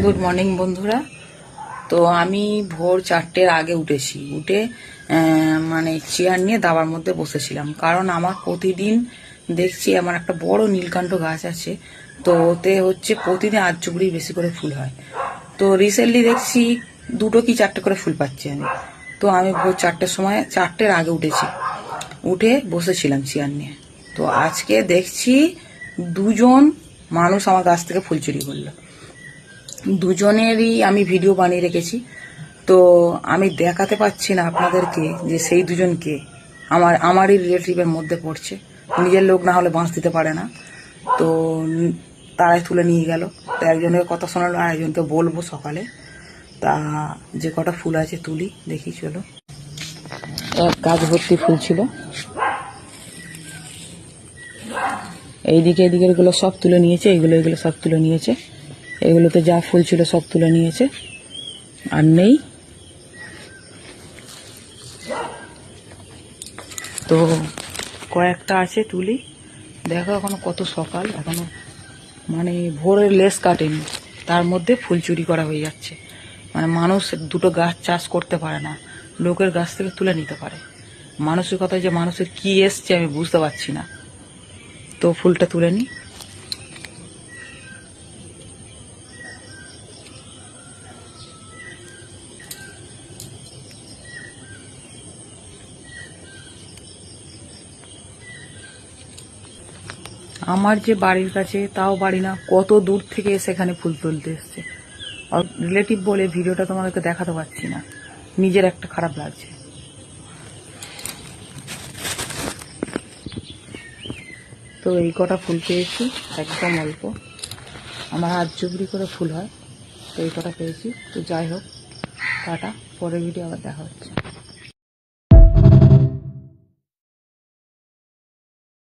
Good morning বন্ধুরা। তো আমি ভোর 4টের আগে উঠেছি, উঠে মানে চেয়ার নিয়ে দাবার মধ্যে বসেছিলাম। কারণ আমার প্রতিদিন দেখছি আমার একটা বড় নীলকণ্ঠ গাছ আছে, তো ওতে হচ্ছে প্রতিদিন 8 চুবড়ি বেশি করে ফুল হয়। তো রিসেন্টলি দেখছি 2টো কি 4টে করে ফুল পাচ্ছি আমি। তো আমি ভোর 4টের আগে উঠেছি, উঠে বসেছিলাম চেয়ার নিয়ে। তো আজকে দেখছি 2জন মানুষ আমার গাছ থেকে ফুল চুরি করলো। দুজনেরই আমি ভিডিও বানিয়ে রেখেছি, তো আমি দেখাতে পাচ্ছি না আপনাদেরকে যে সেই দুজনকে। আমারই রিলেটিভের মধ্যে পড়ছে, নিজের লোক না হলে বাঁশ দিতে পারে না। তো তারাই তুলে নিয়ে গেল। তো একজনের কথা শোনালো, আর একজনকে বলবো সকালে। তা যে কটা ফুল আছে তুলি, দেখি চলো। এক গাছ ভর্তি ফুল ছিল, এইদিকে এদিকে এগুলো সব তুলে নিয়েছে, এগুলো সব তুলে নিয়েছে। এগুলোতে যা ফুল ছিল সব তুলে নিয়েছে, আর নেই। তো কয়েকটা আছে তুলি, দেখো এখনো কত সকাল, এখনো মানে ভোরের লেস কাটেনি, তার মধ্যে ফুল চুরি করা হয়ে যাচ্ছে। মানে মানুষ দুটো গাছ চাষ করতে পারে না, লোকের গাছ থেকে তুলে নিতে পারে। মানুষের কথা যে মানুষের কি এসছে আমি বুঝতে পারছি না। তো ফুলটা তুলে নিই। আমার যে বাড়ির কাছে, তাও বাড়ি না, কত দূর থেকে সেখানে ফুল তুলতে এসছে। আর রিলেটিভ বলে ভিডিওটা তোমাদেরকে দেখাতে পারছি না, নিজের একটা খারাপ লাগছে। তো এই কটা ফুল পেয়েছি, একদম অল্প, আমার 8 চুবড়ি করে ফুল হয়। তো এই কটা পেয়েছি। তো যাই হোক, টাটা, পরের ভিডিও আবার দেখা হচ্ছে।